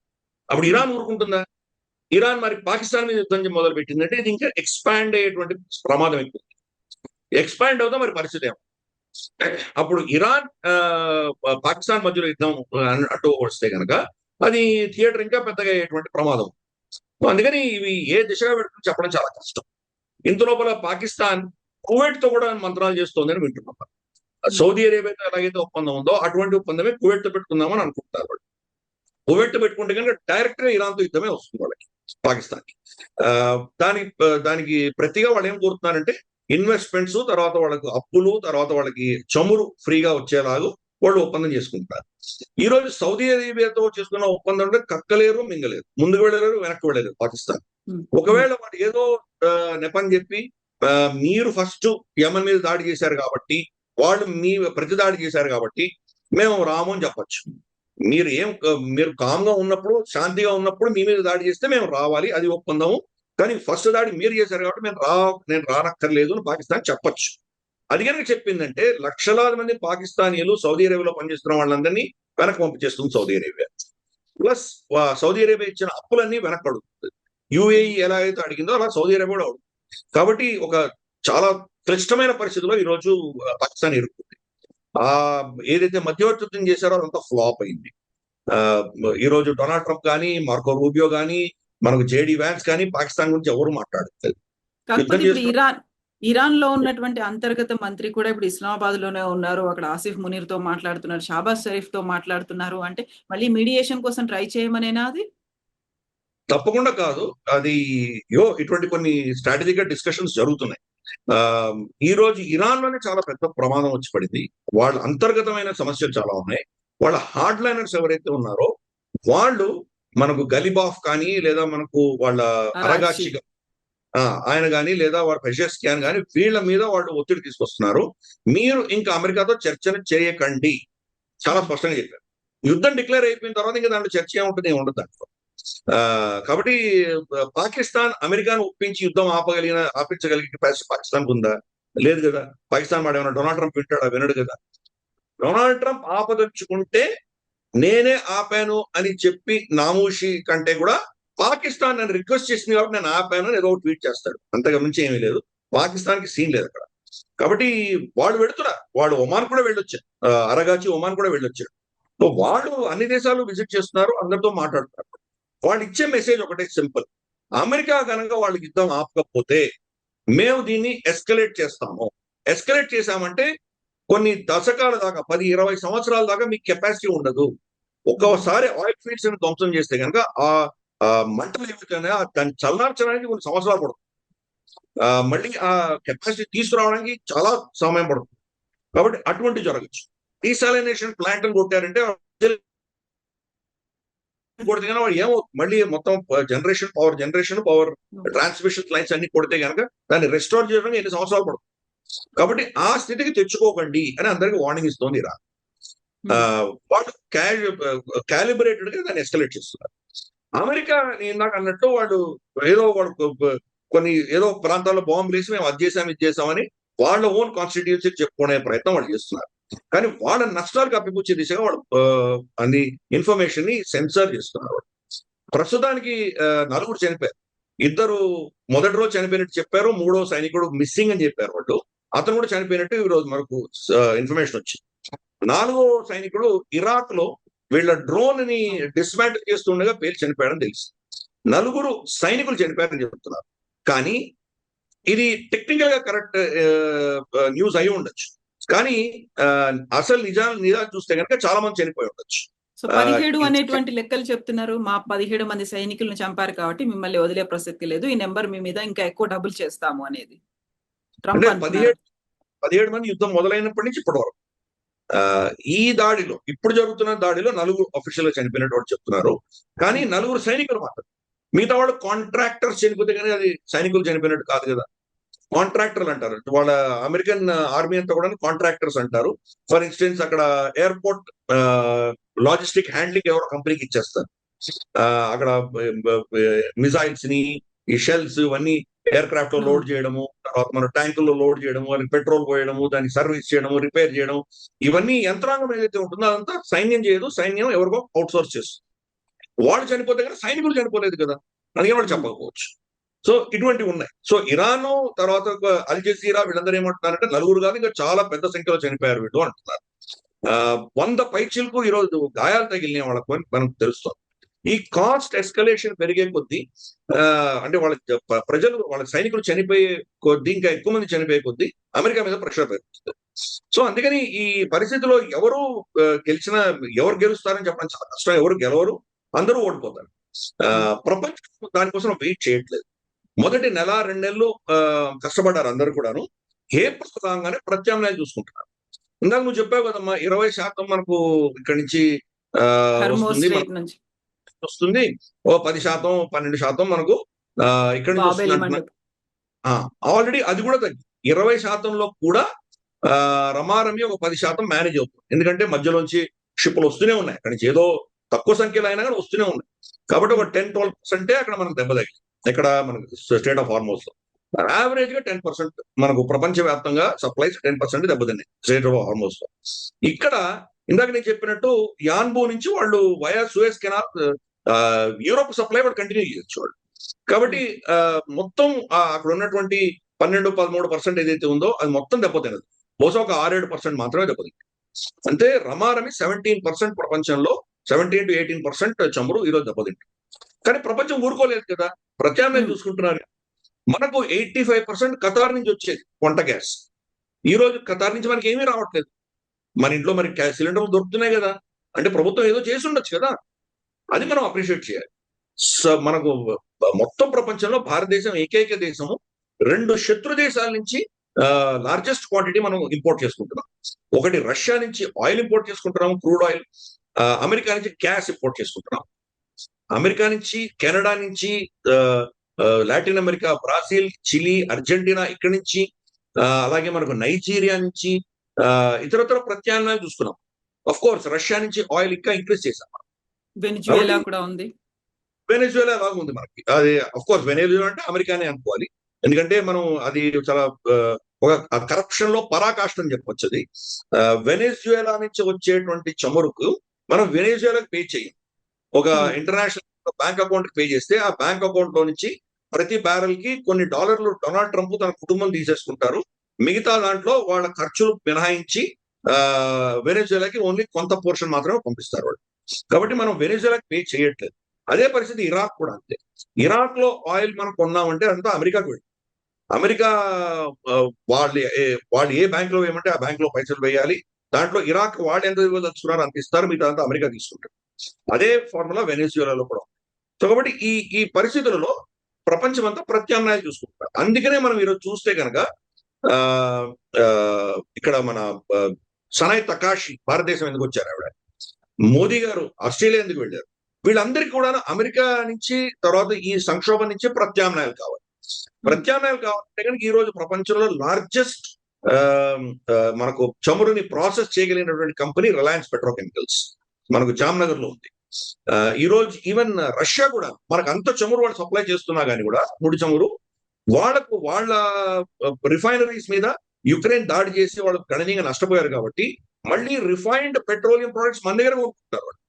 అప్పుడు ఇరాన్ ఊరుకుంటుందా? ఇరాన్ మరి పాకిస్తాన్ మీద యుద్ధం మొదలు పెట్టిందంటే ఇది ఇంకా ఎక్స్పాండ్ అయ్యేటువంటి ప్రమాదం ఎక్కువ. ఎక్స్పాండ్ అవుతా మరి పరిస్థితి ఏమో. అప్పుడు ఇరాన్ పాకిస్తాన్ మధ్యలో యుద్ధం అటు వస్తే కనుక అది థియేటర్ ఇంకా పెద్దగా అయ్యేటువంటి ప్రమాదం. అందుకని ఇవి ఏ దిశగా పెడుతుంది చెప్పడం చాలా కష్టం. ఇంత లోపల పాకిస్తాన్ కువైట్ తో కూడా మంత్రాలు చేస్తోందని వింటున్నాం. సౌదీ అరేబియాతో ఎలాగైతే ఒప్పందం ఉందో అటువంటి ఒప్పందమే కువైట్ తో పెట్టుకుందామని అనుకుంటారు వాళ్ళు. కువైట్ తో పెట్టుకుంటే కనుక డైరెక్ట్ గా ఇరాన్ తో యుద్ధమే వస్తుంది వాళ్ళకి, పాకిస్తాన్ కి. దానికి ప్రతిగా వాళ్ళు ఏం కోరుతున్నారంటే ఇన్వెస్ట్మెంట్స్, తర్వాత వాళ్ళకి అప్పులు, తర్వాత వాళ్ళకి చమురు ఫ్రీగా వచ్చేలాగా వాళ్ళు ఒప్పందం చేసుకుంటారు. ఈ రోజు సౌదీ అరేబియాతో చేసుకున్న ఒప్పందం అంటే కక్కలేరు, మింగలేరు, ముందుకు వెళ్ళలేరు, వెనక్కి వెళ్ళలేరు పాకిస్తాన్. ఒకవేళ వాడు ఏదో నెపని చెప్పి మీరు ఫస్ట్ యమన్ మీద దాడి చేశారు కాబట్టి, వాళ్ళు మీ ప్రతి దాడి చేశారు కాబట్టి మేము రాము అని చెప్పచ్చు. మీరు కామ్గా ఉన్నప్పుడు, శాంతిగా ఉన్నప్పుడు మీ మీద దాడి చేస్తే మేము రావాలి, అది ఒప్పందము. కానీ ఫస్ట్ దాడి మీరు చేశారు కాబట్టి నేను రానక్కర్లేదు అని పాకిస్తాన్ చెప్పచ్చు. అది కనుక చెప్పిందంటే లక్షలాది మంది పాకిస్తానీయులు సౌదీ అరేబియాలో పనిచేస్తున్న వాళ్ళందరినీ వెనక్కి పంపించేస్తుంది Saudi Arabia. Plus Saudi Arabia ఇచ్చిన అప్పులన్నీ వెనక్కి అడుగుతుంది. యుఏఈ ఎలా అయితే అడిగిందో అలా సౌదీ అరేబియా కూడా అడుగుతుంది. కాబట్టి ఒక చాలా క్లిష్టమైన పరిస్థితిలో ఈ రోజు పాకిస్తాన్ ఇరుక్కుంది. ఏదైతే మధ్యవర్తిత్వం చేశారో అదంతా ఫ్లాప్ అయింది. ఈ రోజు డొనాల్డ్ ట్రంప్ కానీ, మార్కో రూబియో కానీ, మనకు జేడీ వ్యాన్స్ కానీ పాకిస్తాన్ గురించి ఎవరు మాట్లాడలేదు. ఇరాన్ లో ఉన్నటువంటి అంతర్గత మంత్రి కూడా ఇప్పుడు ఇస్లామాబాద్ లోనే ఉన్నారు. అక్కడ ఆసిఫ్ మునీర్ తో మాట్లాడుతున్నారు, షాబాజ్ షరీఫ్ తో మాట్లాడుతున్నారు. అంటే మళ్ళీ మీడియేషన్ కోసం ట్రై చేయమనేనా అది? తప్పకుండా కాదు. అది ఇటువంటి కొన్ని స్ట్రాటజికల్ డిస్కషన్స్ జరుగుతున్నాయి. ఈ రోజు ఇరాన్ లోనే చాలా పెద్ద ప్రమాదం వచ్చి పడింది. వాళ్ళ అంతర్గతమైన సమస్యలు చాలా ఉన్నాయి. వాళ్ళ హార్డ్ లైనర్స్ ఎవరైతే ఉన్నారో వాళ్ళు మనకు గలిబాఫ్ కానీ, లేదా మనకు వాళ్ళ అరగాచి ఆయన కానీ, లేదా వాళ్ళ పెజెస్కియాన్ కానీ, వీళ్ళ మీద వాళ్ళు ఒత్తిడి తీసుకొస్తున్నారు. మీరు ఇంకా అమెరికాతో చర్చను చేయకండి, చాలా స్పష్టంగా చెప్పారు. యుద్ధం డిక్లేర్ అయిపోయిన తర్వాత ఇంకా దాంట్లో చర్చ ఏముంటుంది, ఏముండదు దాంట్లో. కాబట్టి పాకిస్తాన్ అమెరికాను ఒప్పించి యుద్ధం ఆపించగలిగే కెపాసిటీ పాకిస్తాన్ ఉందా? లేదు కదా. పాకిస్తాన్ వాడు ఏమైనా డొనాల్డ్ ట్రంప్ వింటాడా? వినడు కదా. డొనాల్డ్ ట్రంప్ ఆపదలుచుకుంటే నేనే ఆపాను అని చెప్పి నామూషి కంటే కూడా పాకిస్తాన్ నన్ను రిక్వెస్ట్ చేసింది కాబట్టి నేను ఆపాను అని ఏదో ట్వీట్ చేస్తాడు. అంతగా మించి ఏమీ లేదు. పాకిస్తాన్ కి సీన్ లేదు అక్కడ. కాబట్టి వాడు వెళుతున్నారు. వాడు ఒమాన్ కూడా వెళ్ళొచ్చాడు, అరగాచి ఒమాన్ కూడా వెళ్ళొచ్చాడు. సో వాళ్ళు అన్ని దేశాలు విజిట్ చేస్తున్నారు, అందరితో మాట్లాడుతున్నారు. వాళ్ళు ఇచ్చే మెసేజ్ ఒకటే సింపుల్: అమెరికా కనుక వాళ్ళకి యుద్ధం ఆపకపోతే మేము దీన్ని ఎస్కలేట్ చేస్తాము. ఎస్కలేట్ చేశామంటే కొన్ని దశకాల దాకా, 10-20 సంవత్సరాల దాకా మీకు కెపాసిటీ ఉండదు. ఒక్కోసారి ఆయిల్ ఫీల్డ్స్ ని ధ్వంసం చేస్తే కనుక ఆ మంటలు ఏమిటనే దాన్ని చల్లార్చడానికి కొన్ని సంవత్సరాలు పడుతుంది. మళ్ళీ ఆ కెపాసిటీ తీసుకురావడానికి చాలా సమయం పడుతుంది. కాబట్టి అటువంటి జరగచ్చు. డీసాలినేషన్ ప్లాంట్ కొట్టారంటే కొడితే కనుక వాడు ఏమవుతుంది, మళ్ళీ మొత్తం జనరేషన్ పవర్ ట్రాన్స్మిషన్ లైన్స్ అన్ని కొడితే కనుక దాన్ని రెస్టోర్ చేయడానికి ఎన్ని సంవత్సరాలు పడుతుంది. కాబట్టి ఆ స్థితికి తెచ్చుకోకండి అని అందరికి వార్నింగ్ ఇస్తోంది ఇరాన్. వాళ్ళు క్యాలిబ్రేటెడ్ గా దాన్ని ఎస్కలేట్ చేస్తున్నారు. అమెరికా ఇందాక అన్నట్టు వాడు ఏదో ప్రాంతాల్లో బాంబులు వేసి మేము అది చేసాం ఇది చేసామని వాళ్ళ ఓన్ కాన్స్టిట్యూన్సీ చెప్పుకునే ప్రయత్నం వాళ్ళు చేస్తున్నారు. కానీ వాళ్ళ నష్టాలు కప్పిపుచ్చే దిశగా వాళ్ళు అన్ని ఇన్ఫర్మేషన్ ని సెన్సర్ చేస్తున్నారు. ప్రస్తుతానికి 4 చనిపోయారు. 2 మొదటి రోజు చనిపోయినట్టు చెప్పారు, 3వ సైనికుడు మిస్సింగ్ అని చెప్పారు వాళ్ళు. అతను కూడా చనిపోయినట్టు ఈ రోజు మనకు ఇన్ఫర్మేషన్ వచ్చింది. 4వ సైనికుడు ఇరాక్ లో వీళ్ళ డ్రోన్ ని డిస్మాంటిల్ చేస్తుండగా పేరు చనిపోయాడని తెలుసు. 4 సైనికులు చనిపోయారని చెప్తున్నారు. కానీ ఇది టెక్నికల్ గా కరెక్ట్ న్యూస్ అయి ఉండొచ్చు. కానీ అసలు నిజాలు చూస్తే కనుక చాలా మంది చనిపోయి ఉండొచ్చు. సో 17 అనేటువంటి లెక్కలు చెప్తున్నారు. మా 17 మంది సైనికులను చంపారు కాబట్టి మిమ్మల్ని వదిలే ప్రసక్తి లేదు, ఈ నెంబర్ మీ మీద ఇంకా ఎక్కువ డబ్బులు చేస్తాము అనేది. 17 మంది యుద్ధం మొదలైనప్పటి నుంచి ఇప్పటి వరకు ఈ దాడిలో, ఇప్పుడు జరుగుతున్న దాడిలో 4 అఫీషియల్ గా చనిపోయినట్టు చెప్తున్నారు. కానీ 4 సైనికులు మాత్రం. మిగతా వాళ్ళు కాంట్రాక్టర్స్ చనిపోతే కానీ అది సైనికులు చనిపోయినట్టు కాదు కదా. కాంట్రాక్టర్లు అంటారు. వాళ్ళ అమెరికన్ ఆర్మీ అంతా కూడా కాంట్రాక్టర్స్ అంటారు. ఫర్ ఇన్స్టెన్స్ అక్కడ ఎయిర్పోర్ట్ లాజిస్టిక్ హ్యాండ్లింగ్ ఎవరో కంపెనీకి ఇచ్చేస్తారు. అక్కడ మిజైల్స్ ని, ఈ షెల్స్ ఇవన్నీ ఎయిర్ క్రాఫ్ట్ లో లోడ్ చేయడము, తర్వాత మన ట్యాంకుల్లో లోడ్ చేయడము, వాళ్ళకి పెట్రోల్ పోయడము, దాన్ని సర్వీస్ చేయడము, రిపేర్ చేయడం, ఇవన్నీ యంత్రాంగం ఏదైతే ఉంటుందో అదంతా సైన్యం చేయదు, సైన్యం ఎవరికో అవుట్ సోర్స్ చేస్తుంది. వాళ్ళు చనిపోతే కదా సైనికులు చనిపోలేదు కదా, అందుకే వాళ్ళు చెప్పకపోవచ్చు. సో ఇటువంటివి ఉన్నాయి. సో ఇరాన్ తర్వాత అల్ జజీరా వీళ్ళందరూ ఏమంటున్నారంటే నలుగురు కాదు ఇంకా చాలా పెద్ద సంఖ్యలో చనిపోయారు వీళ్ళు అంటున్నారు. 100 పైచిలకు ఈరోజు గాయాలు తగిలిన వాళ్ళకు అని మనకు తెలుస్తుంది. ఈ కాస్ట్ ఎస్కలేషన్ పెరిగే కొద్దీ అంటే వాళ్ళ ప్రజలు వాళ్ళ సైనికులు చనిపోయే కొద్దీ ఇంకా ఎక్కువ మంది చనిపోయే కొద్దీ అమెరికా మీద ప్రెషర్ పెరుగుతుంది. సో అందుకని ఈ పరిస్థితిలో ఎవరు గెలిచినా ఎవరు గెలుస్తారని చెప్పడం చాలా కష్టం. ఎవరు గెలవరు, అందరూ ఓడిపోతారు. ప్రపంచం దానికోసం వెయిట్ చేయట్లేదు. మొదటి నెల 2 నెలలు కష్టపడ్డారు అందరూ కూడాను. ఏప్రిల్ కాగానే ప్రత్యామ్నాయాలు చూసుకుంటున్నారు. ఇందాక నువ్వు చెప్పావు కదమ్మా 20% మనకు ఇక్కడి నుంచి వస్తుంది, ఓ 10%, 12% మనకు ఇక్కడ నుంచి వస్తుంది. ఆల్రెడీ అది కూడా తగ్గి 20%లో కూడా రమారమి ఒక 10% మేనేజ్ అవుతుంది. ఎందుకంటే మధ్యలోంచి షిప్లు వస్తూనే ఉన్నాయి, అక్కడి నుంచి ఏదో తక్కువ సంఖ్యలో అయినా కానీ వస్తూనే ఉన్నాయి. కాబట్టి ఒక 10-12% అక్కడ మనకు దెబ్బ తగ్గింది. ఇక్కడ మనకు స్టేట్ ఆఫ్ హార్మోస్ లో యావరేజ్ గా 10% మనకు ప్రపంచవ్యాప్తంగా సప్లైస్ 10% దెబ్బతిన్నాయి స్టేట్ ఆఫ్ హార్మోస్ లో. ఇక్కడ ఇందాక నేను చెప్పినట్టు యాన్బూ నుంచి వాళ్ళు via Suez canal Europe supply వాడు కంటిన్యూ చేయొచ్చు వాళ్ళు. కాబట్టి మొత్తం అక్కడ ఉన్నటువంటి 12-13% ఏదైతే ఉందో అది మొత్తం దెబ్బతినదు. బహుశా ఒక 6-7% మాత్రమే దెబ్బతింది. అంటే రమారమి 17% ప్రపంచంలో 17-18% చమురు ఈరోజు దెబ్బతింటుంది. కానీ ప్రపంచం ఊరుకోలేదు కదా, ప్రత్యామ్నాయం చూసుకుంటున్నారు. మనకు 85% ఖతార్ నుంచి వచ్చేది వంట గ్యాస్. ఈ రోజు ఖతార్ నుంచి మనకి ఏమీ రావట్లేదు. మన ఇంట్లో మరి సిలిండర్లు దొరుకుతున్నాయి కదా, అంటే ప్రభుత్వం ఏదో చేసి ఉండొచ్చు కదా, అది మనం అప్రిషియేట్ చేయాలి. మనకు మొత్తం ప్రపంచంలో భారతదేశం ఏకైక దేశము 2 శత్రు దేశాల నుంచి లార్జెస్ట్ క్వాంటిటీ మనం ఇంపోర్ట్ చేసుకుంటున్నాం. ఒకటి రష్యా నుంచి ఆయిల్ ఇంపోర్ట్ చేసుకుంటున్నాము, క్రూడ్ ఆయిల్. అమెరికా నుంచి గ్యాస్ ఇంపోర్ట్ చేసుకుంటున్నాం. అమెరికా నుంచి, కెనడా నుంచి, Latin America, Brazil, Chile, Argentina ఇక్కడి నుంచి, అలాగే మనకు నైజీరియా నుంచి ఇతరత్ర ప్రత్యామ్నాయాలు చూస్తున్నాం. ఆఫ్ కోర్స్ రష్యా నుంచి ఆయిల్ ఇంకా ఇంక్రీజ్ చేశాం. వెనిజువేలా కూడా ఉంది. వెనిజువేలా లాగా ఉంది మనకి. అది ఆఫ్ కోర్స్ వెనిజువేలా అంటే అమెరికానే అనుకోవాలి. ఎందుకంటే మనం అది చాలా ఒక కరప్షన్ లో పరాకాష్ట అని చెప్పొచ్చు. అది వెనిజువేలా నుంచి వచ్చేటువంటి చమురుకు మనం వెనిజువేలాకి పే చేయం. ఒక ఇంటర్నేషనల్ బ్యాంక్ అకౌంట్ పే చేస్తే ఆ బ్యాంక్ అకౌంట్ లో నుంచి ప్రతి బ్యారెల్ కి కొన్ని డాలర్లు డొనాల్డ్ ట్రంప్ తన కుటుంబం తీసేసుకుంటారు. మిగతా దాంట్లో వాళ్ళ ఖర్చులు మినహాయించి వెనిజువేలాకి ఓన్లీ కొంత పోర్షన్ మాత్రమే పంపిస్తారు వాళ్ళు. కాబట్టి మనం వెనిజువేలాకి పే చేయట్లేదు. అదే పరిస్థితి ఇరాక్ కూడా అంతే. ఇరాక్ లో ఆయిల్ మనం కొన్నామంటే అంతా అమెరికాకు వెళ్ళి, అమెరికా వాళ్ళు ఏ బ్యాంక్ లో వేయమంటే ఆ బ్యాంక్ లో పైసలు వేయాలి. దాంట్లో ఇరాక్ వాళ్ళు ఎంత ఇవ్వదలుచుకున్నారు అంత ఇస్తారు, మిగతా అంతా అమెరికా తీసుకుంటారు. అదే ఫార్ములా వెనిజువేలాలో కూడా. సో కాబట్టి ఈ పరిస్థితులలో ప్రపంచం అంతా ప్రత్యామ్నాయాలు చూసుకుంటారు. అందుకనే మనం ఈరోజు చూస్తే కనుక ఇక్కడ మన సనాయ్ తకాషి భారతదేశం ఎందుకు వచ్చారు, ఆవిడ మోదీ గారు ఆస్ట్రేలియా ఎందుకు వెళ్ళారు, వీళ్ళందరికీ కూడా అమెరికా నుంచి తర్వాత ఈ సంక్షోభం నుంచి ప్రత్యామ్నాయాలు కావాలి. ప్రత్యామ్నాయాలు కావాలంటే కనుక ఈ రోజు ప్రపంచంలో లార్జెస్ట్ మనకు చమురుని ప్రాసెస్ చేయగలిగినటువంటి కంపెనీ రిలయన్స్ పెట్రోకెమికల్స్ మనకు జామ్నగర్ లో ఉంది. ఈ రోజు ఈవెన్ రష్యా కూడా మనకు అంత చమురు వాళ్ళు సప్లై చేస్తున్నా కానీ కూడా ముడి చమురు వాళ్ళ రిఫైనరీస్ మీద యుక్రెయిన్ దాడి చేసి వాళ్ళు గణనీయంగా నష్టపోయారు. కాబట్టి మళ్ళీ రిఫైన్డ్ పెట్రోలియం ప్రొడక్ట్స్ మన దగ్గర కొనుక్కుంటారు. వాళ్ళు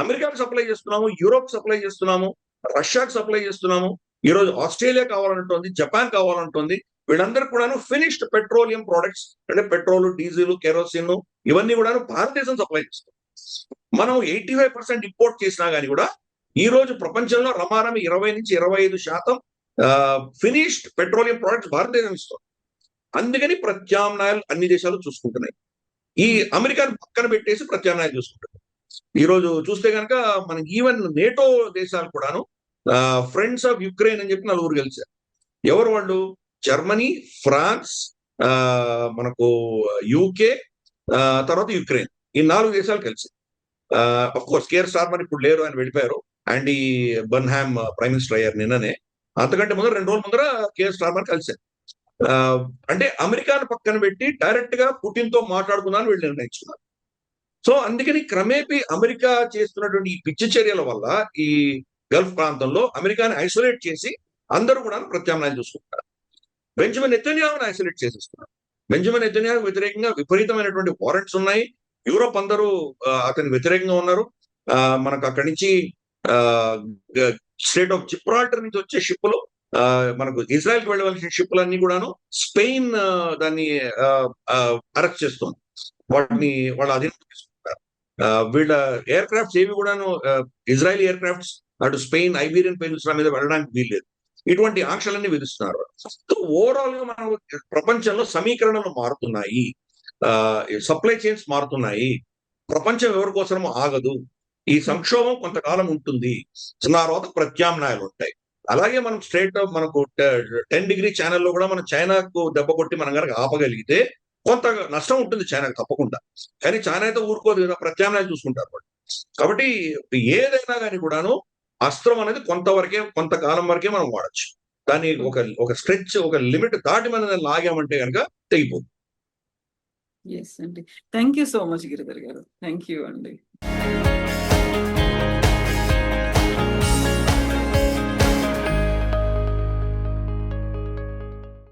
అమెరికాకు సప్లై చేస్తున్నాము, యూరోప్ సప్లై చేస్తున్నాము, రష్యాకు సప్లై చేస్తున్నాము. ఈ రోజు ఆస్ట్రేలియా కావాలంటుంది, జపాన్ కావాలంటుంది. వీళ్ళందరూ కూడాను ఫినిష్డ్ పెట్రోలియం ప్రొడక్ట్స్ అంటే పెట్రోల్, డీజిల్, కెరోసిన్ ఇవన్నీ కూడా భారతదేశం సప్లై చేస్తుంది. మనం 85% ఇంపోర్ట్ చేసినా కానీ కూడా ఈ రోజు ప్రపంచంలో రమారమి 20-25% ఫినిష్డ్ పెట్రోలియం ప్రొడక్ట్స్ భారతదేశం ఇస్తుంది. అందుకని ప్రత్యామ్నాయాలు అన్ని దేశాలు చూసుకుంటున్నాయి. ఈ అమెరికాను పక్కన పెట్టేసి ప్రత్యామ్నాయాలు చూసుకుంటున్నాయి. ఈ రోజు చూస్తే కనుక మనకి ఈవెన్ నేటో దేశాలు కూడాను ఫ్రెండ్స్ ఆఫ్ యుక్రెయిన్ అని చెప్పి 4 కలిశారు. ఎవరు వాళ్ళు? జర్మనీ, ఫ్రాన్స్, మనకు యూకే, తర్వాత యుక్రెయిన్, ఈ 4 దేశాలు కలిసి. అఫ్ కోర్స్ కేర్ స్టార్మర్ ఇప్పుడు లేరు, ఆయన వెళ్ళిపోయారు. అండీ బర్న్హామ్ ప్రైమ్ మినిస్టర్ అయ్యారు నిన్ననే. అంతకంటే ముందర 2 రోజుల ముందర కేర్ స్టార్మర్ కలిశారు. అంటే అమెరికాను పక్కన పెట్టి డైరెక్ట్ గా పుటిన్ తో మాట్లాడుకుందామని వీళ్ళు నిర్ణయించుకున్నారు. సో అందుకని క్రమేపీ అమెరికా చేస్తున్నటువంటి ఈ పిచ్చి చర్యల వల్ల ఈ గల్ఫ్ ప్రాంతంలో అమెరికాని ఐసోలేట్ చేసి అందరూ కూడా ప్రత్యామ్నాయాలు చూసుకుంటారు. బెంజమిన్ నెతన్యాహుని ఐసోలేట్ చేసేస్తున్నారు. బెంజమిన్ నెతన్యాహు వ్యతిరేకంగా విపరీతమైనటువంటి వారెంట్స్ ఉన్నాయి. యూరోప్ అందరూ అతని వ్యతిరేకంగా ఉన్నారు. మనకు అక్కడి నుంచి స్టేట్ ఆఫ్ జిబ్రాల్టర్ నుంచి వచ్చే షిప్పులు, మనకు ఇజ్రాయెల్కి వెళ్ళవలసిన షిప్పులన్నీ కూడాను స్పెయిన్ దాన్ని అరెస్ట్ చేస్తుంది. వాటిని వాళ్ళ అధీనంలో తీసుకుంటారు. వీళ్ళ ఎయిర్ క్రాఫ్ట్స్ ఏవి కూడాను ఇజ్రాయెల్ ఎయిర్ క్రాఫ్ట్స్ అటు స్పెయిన్, ఐబీరియన్ పెనిన్సులా మీద వెళ్ళడానికి వీల్లేదు. ఇటువంటి ఆంక్షలన్నీ విధిస్తున్నారు. ఓవరాల్ గా మనం ప్రపంచంలో సమీకరణలు మారుతున్నాయి, సప్లై చైన్స్ మారుతున్నాయి. ప్రపంచం ఎవరి కోసమో ఆగదు. ఈ సంక్షోభం కొంతకాలం ఉంటుంది, తర్వాత ప్రత్యామ్నాయాలు ఉంటాయి. అలాగే మనం స్ట్రేట్ మనకు 10 డిగ్రీ ఛానల్లో కూడా మనం చైనాకు దెబ్బ కొట్టి మనం కనుక ఆపగలిగితే కొంత నష్టం ఉంటుంది చైనాకు తప్పకుండా. కానీ చైనా అయితే ఊరుకోదు కదా, ప్రత్యామ్నాయాలు చూసుకుంటారు వాళ్ళు. కాబట్టి ఏదైనా కానీ కూడాను అస్త్రం అనేది కొంతకాలం వరకే మనం వాడచ్చు. దాన్ని ఒక స్ట్రెచ్, ఒక లిమిట్ దాటి మనం లాగామంటే కనుక తెగిపోతుంది. ఎస్ అండి. Thank you so much Giridhar గారు. థ్యాంక్ యూ అండి.